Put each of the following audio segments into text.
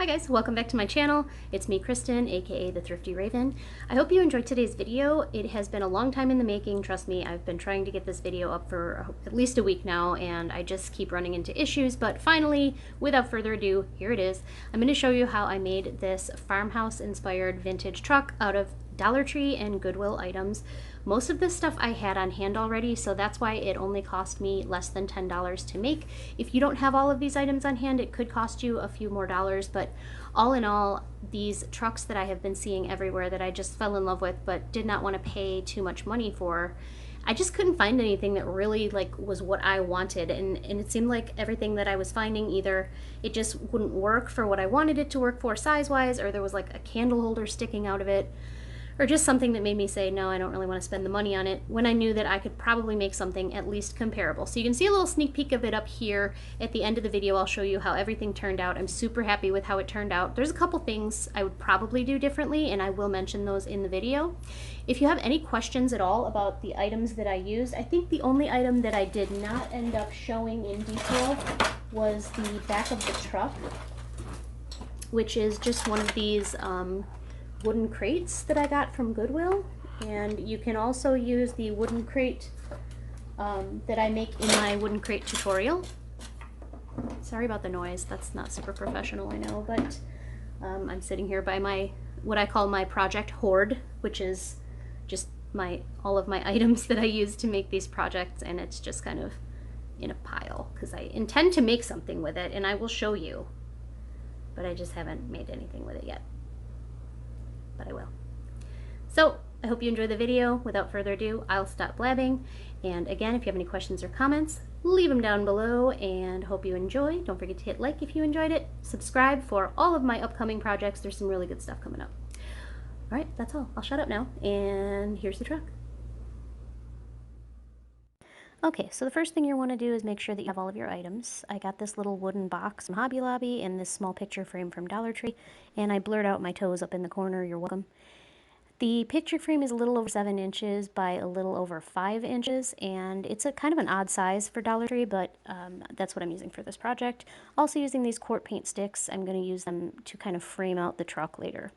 Hi guys, welcome back to my channel. It's me, Kristen, aka the Thrifty Raven. I hope you enjoyed today's video. It has been a long time in the making, trust me. I've been trying to get this video up for at least a week now, and I just keep running into issues, but finally, without further ado, here it is. I'm going to show you how I made this farmhouse inspired vintage truck out of Dollar Tree and Goodwill items. Most of this stuff I had on hand already, so that's why it only cost me less than $10 to make. If you don't have all of these items on hand, it could cost you a few more dollars, but all in all, these trucks that I have been seeing everywhere that I just fell in love with but did not want to pay too much money for, I just couldn't find anything that really was what I wanted, and it seemed like everything that I was finding, either it just wouldn't work for what I wanted it to work for size-wise, or there was like a candle holder sticking out of it, or just something that made me say, no, I don't really want to spend the money on it, when I knew that I could probably make something at least comparable. So you can see a little sneak peek of it up here. At the end of the video, I'll show you how everything turned out. I'm super happy with how it turned out. There's a couple things I would probably do differently, and I will mention those in the video. If you have any questions at all about the items that I used, I think the only item that I did not end up showing in detail was the back of the truck, which is just one of these wooden crates that I got from Goodwill. And you can also use the wooden crate that I make in my wooden crate tutorial. Sorry about the noise, that's not super professional, I know, but I'm sitting here by my, what I call my project hoard, which is just all of my items that I use to make these projects, and it's just kind of in a pile because I intend to make something with it, and I will show you, but I just haven't made anything with it yet. But I will. So I hope you enjoy the video. Without further ado, I'll stop blabbing. And again, if you have any questions or comments, leave them down below, and hope you enjoy. Don't forget to hit like if you enjoyed it. Subscribe for all of my upcoming projects. There's some really good stuff coming up. All right, that's all. I'll shut up now, and here's the truck. Okay, so the first thing you want to do is make sure that you have all of your items. I got this little wooden box from Hobby Lobby and this small picture frame from Dollar Tree, and I blurred out my toes up in the corner. You're welcome. The picture frame is a little over 7 inches by a little over 5 inches, and it's a kind of an odd size for Dollar Tree, but that's what I'm using for this project. Also using these quart paint sticks. I'm going to use them to kind of frame out the truck later.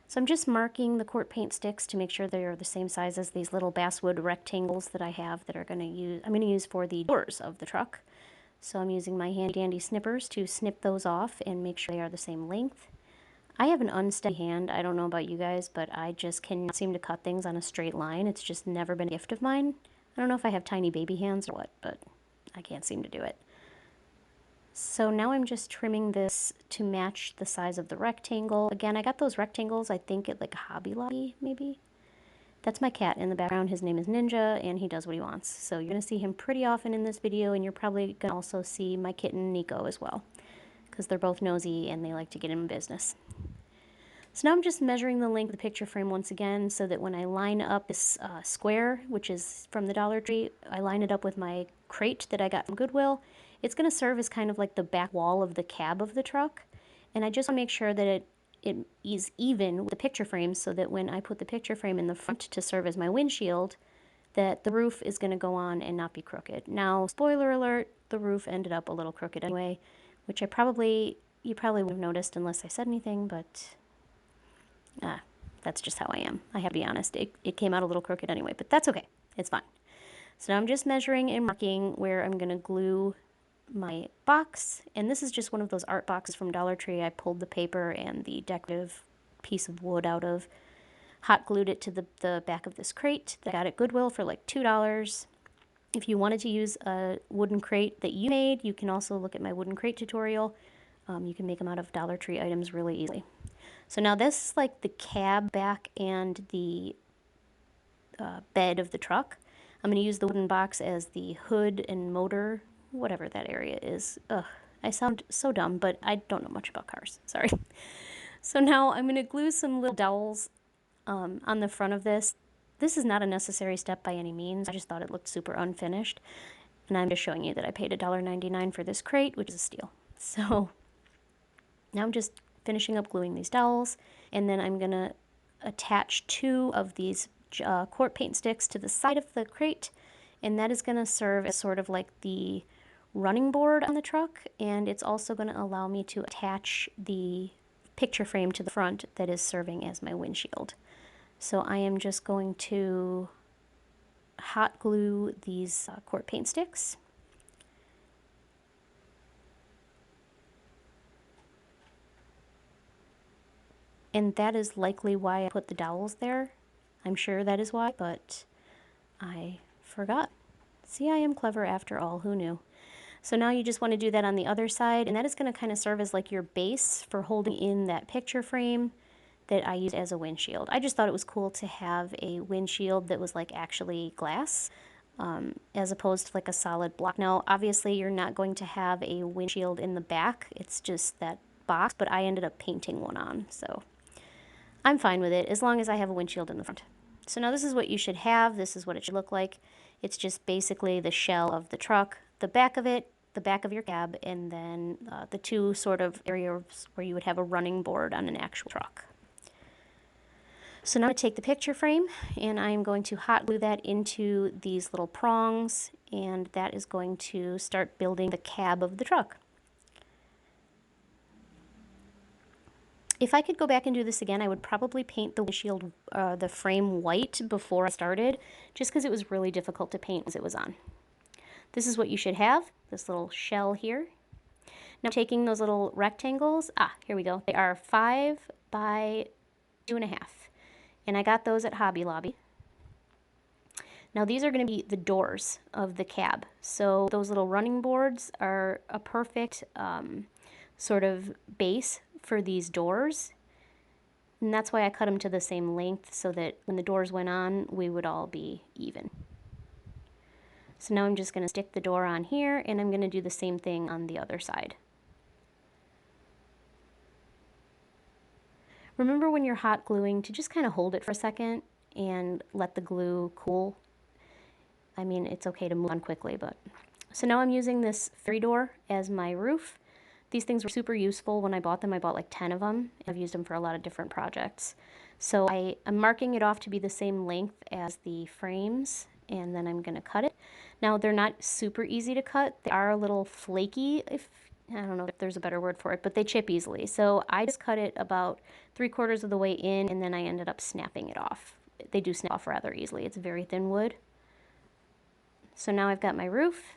So I'm just marking the quart paint sticks to make sure they are the same size as these little basswood rectangles that I have that I'm going to use for the doors of the truck. So I'm using my handy dandy snippers to snip those off and make sure they are the same length. I have an unsteady hand. I don't know about you guys, but I just cannot seem to cut things on a straight line. It's just never been a gift of mine. I don't know if I have tiny baby hands or what, but I can't seem to do it. So now I'm just trimming this to match the size of the rectangle. Again, I got those rectangles, I think, at like a Hobby Lobby, maybe? That's my cat in the background. His name is Ninja, and he does what he wants. So you're going to see him pretty often in this video, and you're probably going to also see my kitten, Nico, as well, because they're both nosy and they like to get in business. So now I'm just measuring the length of the picture frame once again, so that when I line up this square, which is from the Dollar Tree, I line it up with my crate that I got from Goodwill. It's going to serve as kind of like the back wall of the cab of the truck, and I just want to make sure that it is even with the picture frame, so that when I put the picture frame in the front to serve as my windshield, that the roof is going to go on and not be crooked. Now, spoiler alert, the roof ended up a little crooked anyway, which you probably would have noticed unless I said anything, but that's just how I am. I have to be honest. It came out a little crooked anyway, but that's okay. It's fine. So now I'm just measuring and marking where I'm going to glue my box, and this is just one of those art boxes from Dollar Tree. I pulled the paper and the decorative piece of wood out of, hot glued it to the back of this crate that I got at Goodwill for like $2. If you wanted to use a wooden crate that you made, you can also look at my wooden crate tutorial. You can make them out of Dollar Tree items really easily. So now this is like the cab back and the bed of the truck. I'm going to use the wooden box as the hood and motor, whatever that area is. Ugh, I sound so dumb, but I don't know much about cars. Sorry. So now I'm going to glue some little dowels on the front of this. This is not a necessary step by any means. I just thought it looked super unfinished. And I'm just showing you that I paid $1.99 for this crate, which is a steal. So now I'm just finishing up gluing these dowels, and then I'm going to attach 2 of these quart paint sticks to the side of the crate, and that is going to serve as sort of like the running board on the truck, and it's also going to allow me to attach the picture frame to the front that is serving as my windshield. So I am just going to hot glue these quart paint sticks. And that is likely why I put the dowels there. I'm sure that is why, but I forgot. See, I am clever after all, who knew? So now you just want to do that on the other side, and that is going to kind of serve as like your base for holding in that picture frame that I use as a windshield. I just thought it was cool to have a windshield that was like actually glass, as opposed to like a solid block. Now, obviously you're not going to have a windshield in the back, it's just that box, but I ended up painting one on, so I'm fine with it as long as I have a windshield in the front. So now this is what you should have. This is what it should look like. It's just basically the shell of the truck, the back of it, the back of your cab, and then the two sort of areas where you would have a running board on an actual truck. So now I take the picture frame and I'm going to hot glue that into these little prongs, and that is going to start building the cab of the truck. If I could go back and do this again, I would probably paint the windshield, the frame white before I started, just because it was really difficult to paint as it was on. This is what you should have, this little shell here. Now taking those little rectangles, here we go. They are 5 by 2.5. And I got those at Hobby Lobby. Now these are going to be the doors of the cab. So those little running boards are a perfect sort of base for these doors. And that's why I cut them to the same length, so that when the doors went on, we would all be even. So now I'm just going to stick the door on here, and I'm going to do the same thing on the other side. Remember when you're hot gluing to just kind of hold it for a second and let the glue cool. I mean, it's okay to move on quickly, but... So now I'm using this fairy door as my roof. These things were super useful when I bought them. I bought like 10 of them. I've used them for a lot of different projects. So I'm marking it off to be the same length as the frames, and then I'm going to cut it. Now, they're not super easy to cut. They are a little flaky, I don't know if there's a better word for it, but they chip easily. So I just cut it about 3/4 of the way in, and then I ended up snapping it off. They do snap off rather easily. It's very thin wood. So now I've got my roof.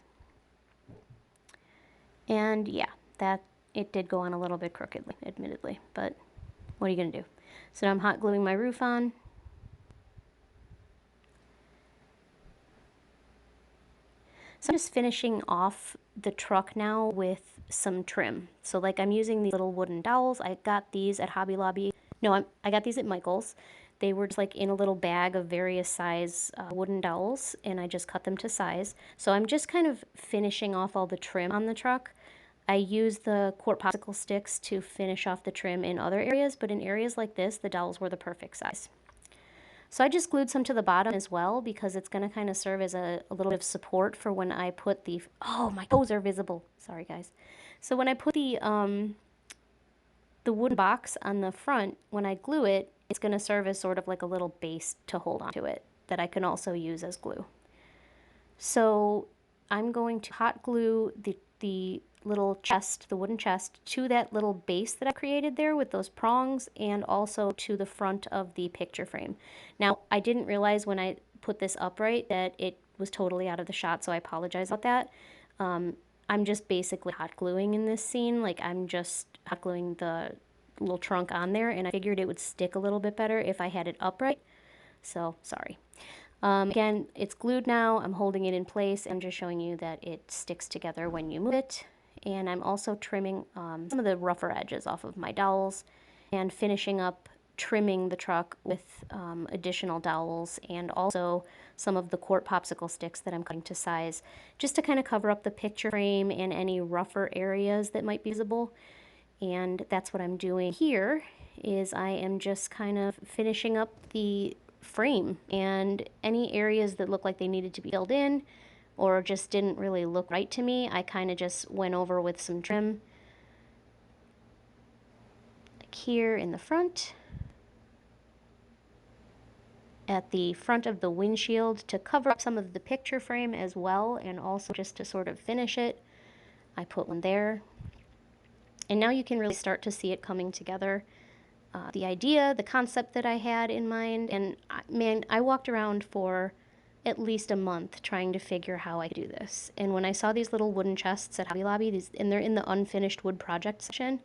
And yeah, that it did go on a little bit crookedly, admittedly, but what are you going to do? So now I'm hot gluing my roof on. So I'm just finishing off the truck now with some trim. So like I'm using these little wooden dowels. I got these at Hobby Lobby. No, I got these at Michael's. They were just like in a little bag of various size wooden dowels, and I just cut them to size. So I'm just kind of finishing off all the trim on the truck. I use the quart popsicle sticks to finish off the trim in other areas, but in areas like this, the dowels were the perfect size. So I just glued some to the bottom as well, because it's going to kind of serve as a little bit of support for when I put the... Oh, my toes are visible. Sorry, guys. So when I put the wooden box on the front, when I glue it, it's going to serve as sort of like a little base to hold onto it that I can also use as glue. So I'm going to hot glue the little chest, the wooden chest, to that little base that I created there with those prongs, and also to the front of the picture frame. Now, I didn't realize when I put this upright that it was totally out of the shot, so I apologize about that. I'm just basically hot gluing in this scene. Like, I'm just hot gluing the little trunk on there, and I figured it would stick a little bit better if I had it upright. So, sorry. Again, it's glued now. I'm holding it in place. I'm just showing you that it sticks together when you move it. And I'm also trimming some of the rougher edges off of my dowels and finishing up trimming the truck with additional dowels, and also some of the quart popsicle sticks that I'm cutting to size, just to kind of cover up the picture frame and any rougher areas that might be visible. And that's what I'm doing here, is I am just kind of finishing up the frame, and any areas that look like they needed to be filled in or just didn't really look right to me, I kind of just went over with some trim, like here in the front, at the front of the windshield, to cover up some of the picture frame as well, and also just to sort of finish it, I put one there. And now you can really start to see it coming together. The idea, the concept that I had in mind, and man, I walked around for at least a month trying to figure how I could do this. And when I saw these little wooden chests at Hobby Lobby, and they're in the unfinished wood project section,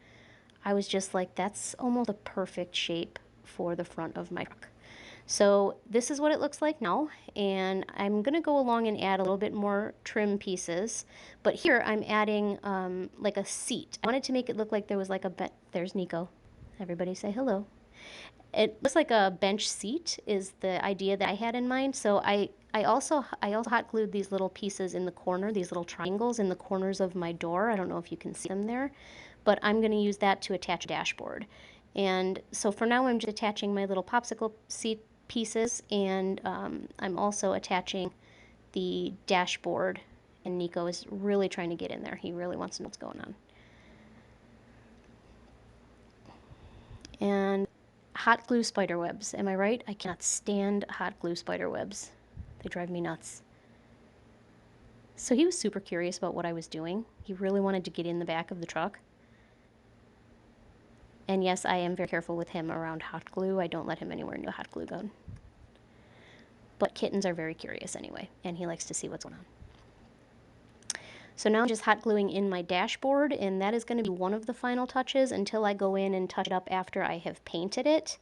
I was just like, that's almost a perfect shape for the front of my truck. So this is what it looks like now, and I'm going to go along and add a little bit more trim pieces, but here I'm adding like a seat. I wanted to make it look like there was like a there's Nico. Everybody say hello. It looks like a bench seat is the idea that I had in mind. So I also hot glued these little pieces in the corner, these little triangles in the corners of my door. I don't know if you can see them there, but I'm going to use that to attach a dashboard. And so for now I'm just attaching my little popsicle seat pieces, and I'm also attaching the dashboard, and Nico is really trying to get in there. He really wants to know what's going on. And hot glue spider webs, am I right? I cannot stand hot glue spider webs. They drive me nuts. So he was super curious about what I was doing. He really wanted to get in the back of the truck. And yes, I am very careful with him around hot glue. I don't let him anywhere near a hot glue gun. But kittens are very curious anyway, and he likes to see what's going on. So now I'm just hot gluing in my dashboard, and that is going to be one of the final touches until I go in and touch it up after I have painted it.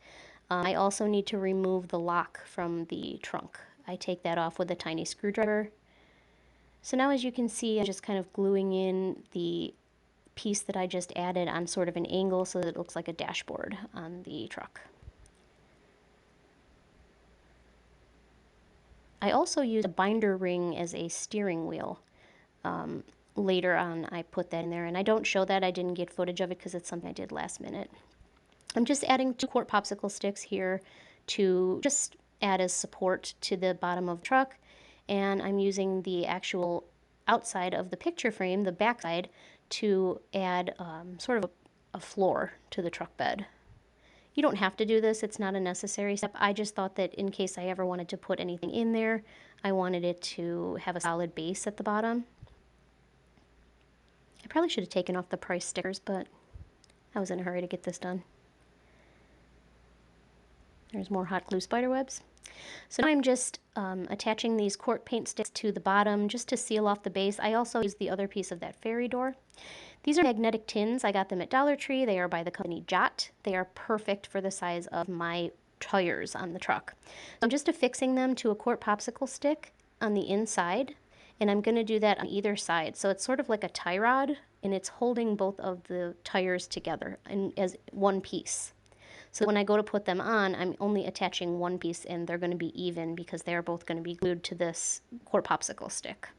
I also need to remove the lock from the trunk. I take that off with a tiny screwdriver. So now, as you can see, I'm just kind of gluing in the piece that I just added on sort of an angle so that it looks like a dashboard on the truck. I also use a binder ring as a steering wheel. Later on I put that in there, and I don't show that. I didn't get footage of it because it's something I did last minute. I'm just adding 2-quart popsicle sticks here to just add as support to the bottom of the truck, and I'm using the actual outside of the picture frame, the backside, to add sort of a floor to the truck bed. You don't have to do this, it's not a necessary step. I just thought that in case I ever wanted to put anything in there, I wanted it to have a solid base at the bottom. I probably should have taken off the price stickers, but I was in a hurry to get this done. There's more hot glue spider webs. So now I'm just attaching these quart paint sticks to the bottom just to seal off the base. I also use the other piece of that fairy door. These are magnetic tins. I got them at Dollar Tree. They are by the company Jot. They are perfect for the size of my tires on the truck. So I'm just affixing them to a quart popsicle stick on the inside, and I'm going to do that on either side. So it's sort of like a tie rod, and it's holding both of the tires together as one piece. So when I go to put them on, I'm only attaching one piece, and they're going to be even because they're both going to be glued to this quart popsicle stick.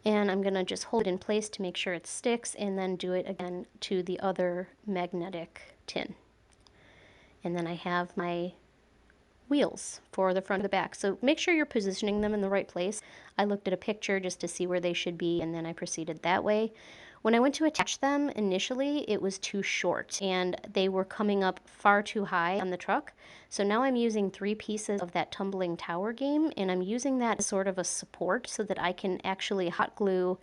And I'm going to just hold it in place to make sure it sticks, and then do it again to the other magnetic tin. And then I have my wheels for the front and the back. So make sure you're positioning them in the right place. I looked at a picture just to see where they should be, and then I proceeded that way. When I went to attach them initially, it was too short and they were coming up far too high on the truck. So now I'm using 3 pieces of that tumbling tower game, and I'm using that as sort of a support so that I can actually hot glue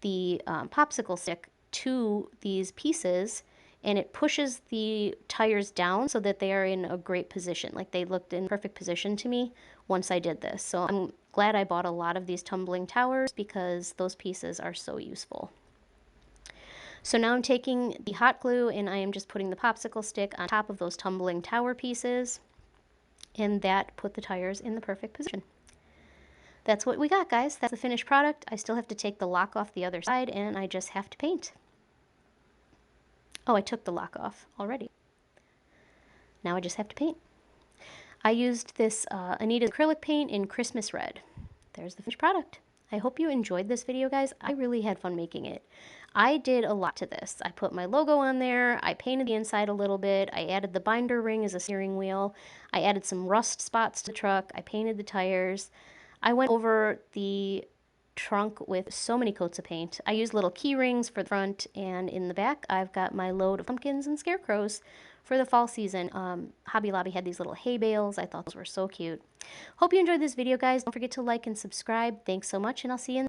the popsicle stick to these pieces, and it pushes the tires down so that they are in a great position. Like, they looked in perfect position to me once I did this. So I'm glad I bought a lot of these tumbling towers because those pieces are so useful. So now I'm taking the hot glue and I am just putting the popsicle stick on top of those tumbling tower pieces, and that put the tires in the perfect position. That's what we got, guys. That's the finished product. I still have to take the lock off the other side, and I just have to paint. Oh, I took the lock off already. Now I just have to paint. I used this Anita's acrylic paint in Christmas Red. There's the finished product. I hope you enjoyed this video, guys. I really had fun making it. I did a lot to this. I put my logo on there. I painted the inside a little bit. I added the binder ring as a steering wheel. I added some rust spots to the truck. I painted the tires. I went over the trunk with so many coats of paint. I used little key rings for the front, and in the back I've got my load of pumpkins and scarecrows for the fall season. Hobby Lobby had these little hay bales. I thought those were so cute. Hope you enjoyed this video, guys. Don't forget to like and subscribe. Thanks so much, and I'll see you in